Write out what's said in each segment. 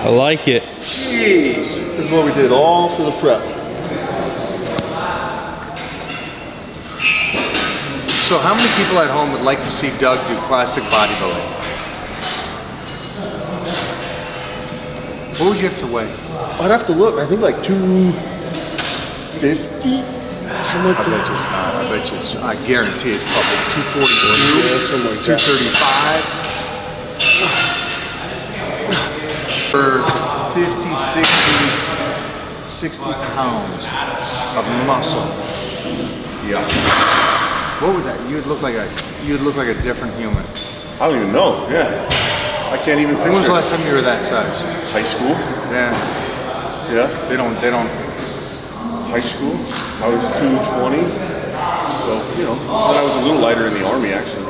I like it. Jeez, this is what we did all for the prep. So how many people at home would like to see Doug do classic bodybuilding? What would you have to weigh? I'd have to look. I think like 250, something like I that. bet you it's not. I bet you it's, I guarantee it's probably 242, Yeah, something like that. 235. For 50, 60 pounds of muscle. Yeah. What would that? You'd look like a different human. I don't even know. Yeah, I can't even picture. When was the last time you were that size? High school? Yeah. Yeah. They don't. High school? I was 220. So, you know, and I was a little lighter in the Army, actually.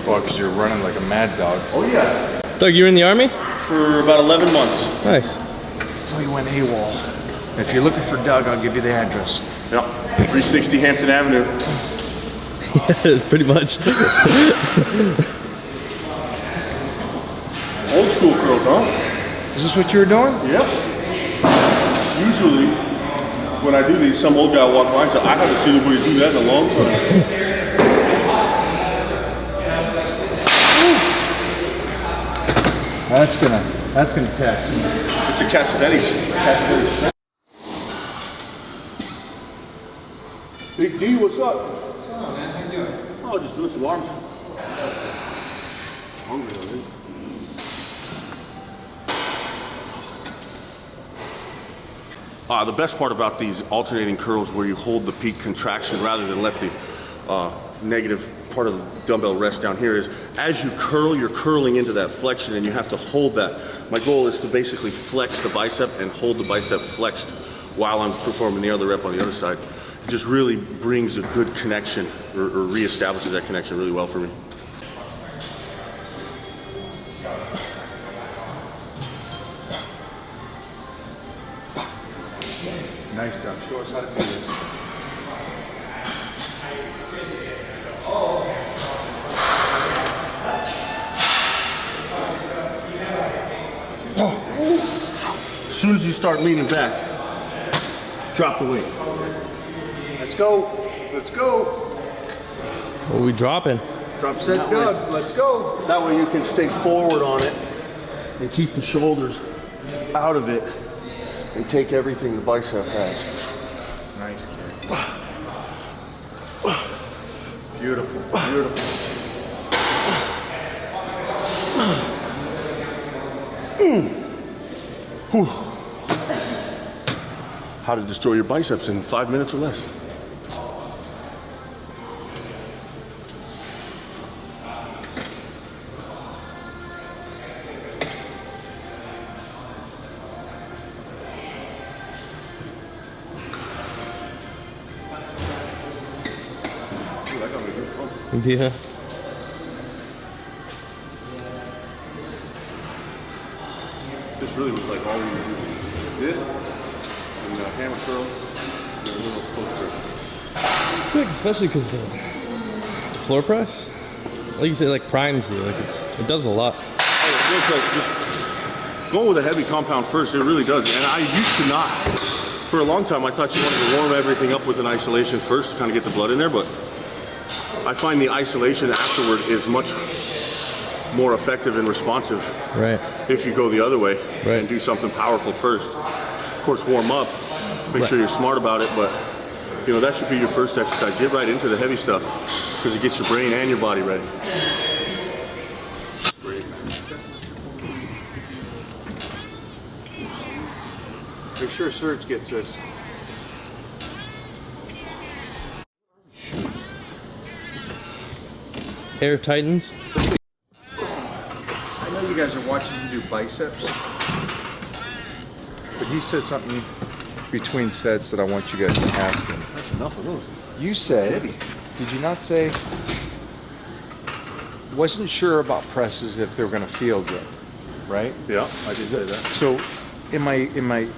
Well, because you're running like a mad dog. Oh, yeah. Doug, you were in the Army? For about 11 months. Nice. Until you went AWOL. If you're looking for Doug, I'll give you the address. Yep. 360 Hampton Avenue. Yeah, pretty much. Old school curls, huh? Is this what you were doing? Yep. Usually, when I do these, some old guy will walk by and say, I haven't seen anybody do that in a long time. That's gonna tax me. It's a Cassavetes. Big D, what's up? What's going on, man? How you doing? Oh, just doing some arms. Hungry already. The best part about these alternating curls where you hold the peak contraction rather than let the negative part of the dumbbell rest down here is as you curl, you're curling into that flexion and you have to hold that. My goal is to basically flex the bicep and hold the bicep flexed while I'm performing the other rep on the other side. It just really brings a good connection or reestablishes that connection really well for me. Nice, Doug. Show us how to do this. As soon as you start leaning back, drop the weight. Let's go. Let's go. What are we dropping? Drop set Doug. Let's go. That way you can stay forward on it and keep the shoulders out of it and take everything the bicep has. Nice, kid. Beautiful. Beautiful. How to destroy your biceps in 5 minutes or less. Yeah. This really was like all we do. This and the hammer curl and a little post grip. Good, especially because the floor press, like you said, like primes you. Like it does a lot. Oh, the floor press, just going with a heavy compound first, it really does. And I used to not. For a long time, I thought you wanted to warm everything up with an isolation first to kind of get the blood in there, but I find the isolation afterward is much more effective and responsive. Right. If you go the other way Right. and do something powerful first. Of course, warm up, make sure you're smart about it, but you know, that should be your first exercise. Get right into the heavy stuff because it gets your brain and your body ready. Great. Make sure Serge gets this. Air Titans. I know you guys are watching him do biceps, but he said something between sets that I want you guys to ask him. That's enough of those. You said, did you not say, wasn't sure about presses if they were going to feel good, right? Yeah, I did say that. So, am I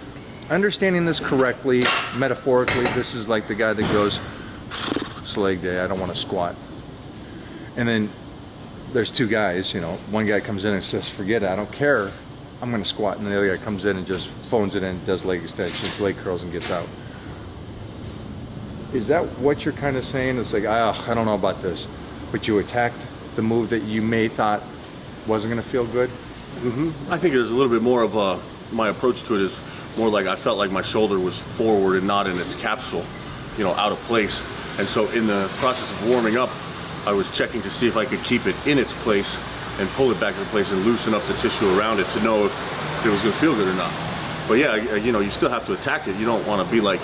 understanding this correctly? Metaphorically, this is like the guy that goes, it's leg day, I don't want to squat. And then there's two guys, you know, one guy comes in and says, forget it, I don't care I'm gonna squat, and the other guy comes in and just phones it in, does leg extensions, leg curls, and gets out. Is that what you're kind of saying? It's like, I don't know about this, but you attacked the move that you may thought wasn't gonna feel good? I think there's a little bit more of my approach to it is more like I felt like my shoulder was forward and not in its capsule, you know, out of place. And so in the process of warming up, I was checking to see if I could keep it in its place and pull it back into place and loosen up the tissue around it to know if it was gonna feel good or not. But yeah, you know, you still have to attack it. You don't wanna be like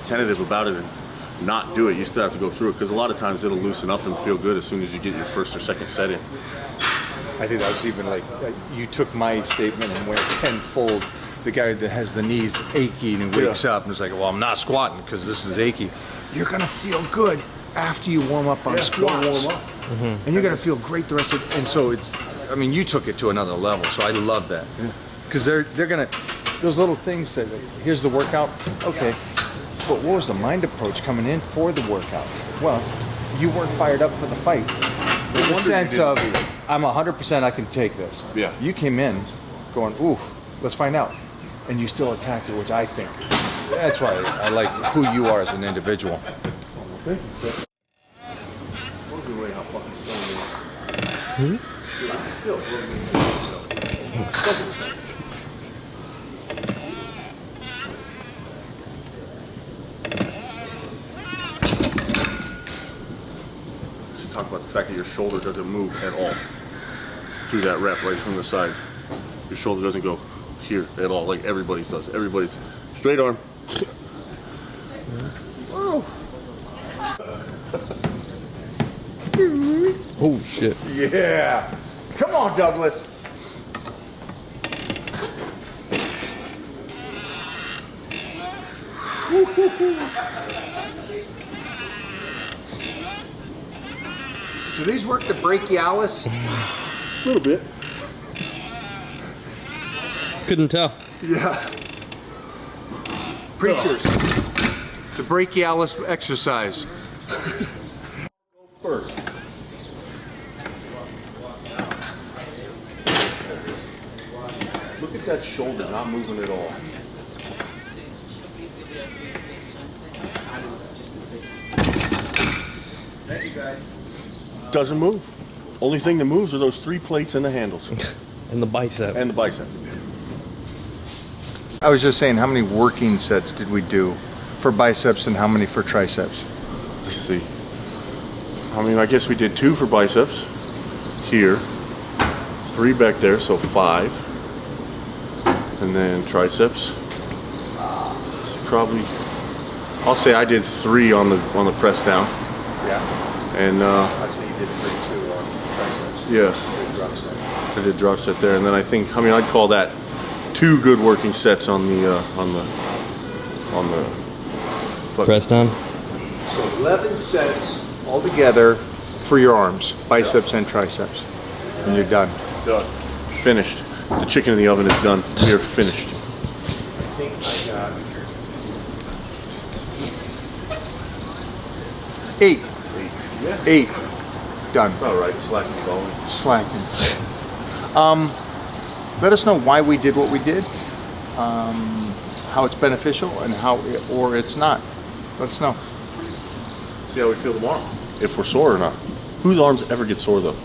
tentative about it and not do it. You still have to go through it because a lot of times it'll loosen up and feel good as soon as you get your first or second set in. I think that was even like, you took my statement and went tenfold. The guy that has the knees achy and wakes up and is like, well, I'm not squatting because this is achy. You're gonna feel good after you warm up on squats. Warm up. And you're gonna feel great the rest of it. And so it's, I mean, you took it to another level, so I love that. Because they're gonna, those little things that, here's the workout, okay. But what was the mind approach coming in for the workout? Well, you weren't fired up for the fight. There's a sense of, I'm 100% I can take this. Yeah. You came in going, ooh, let's find out. And you still attacked it, which I think, that's why I like who you are as an individual. Talk about the fact that your shoulder doesn't move at all through that rep right from the side. Your shoulder doesn't go here at all like everybody's does. Everybody's straight arm. Oh shit. Yeah. Come on, Douglas. Do these work the brachialis? A little bit. Couldn't tell. Yeah. Preachers. The brachialis exercise. First. Look at that shoulder not moving at all. Thank you, guys. Doesn't move. Only thing that moves are those 3 plates and the handles. And the bicep. And the bicep. I was just saying, how many working sets did we do for biceps and how many for triceps? Let's see. I mean, I guess we did 2 for biceps here, 3 back there, so 5. And then triceps. It's probably, I'll say I did 3 on the press down. Yeah. And I'd say you did 3 too on triceps. yeah, Good drop set. I did drop set there, and then I think, I mean, I'd call that 2 good working sets on the Press down. So 11 sets altogether for your arms, biceps and triceps, and you're done. Done. Finished. The chicken in the oven is done. We are finished. I think I got 8. Yeah. 8. Done. All right. Slacking going. Slacking. Let us know why we did what we did, how it's beneficial, and how or it's not. Let us know. See how we feel tomorrow. If we're sore or not. Whose arms ever get sore though?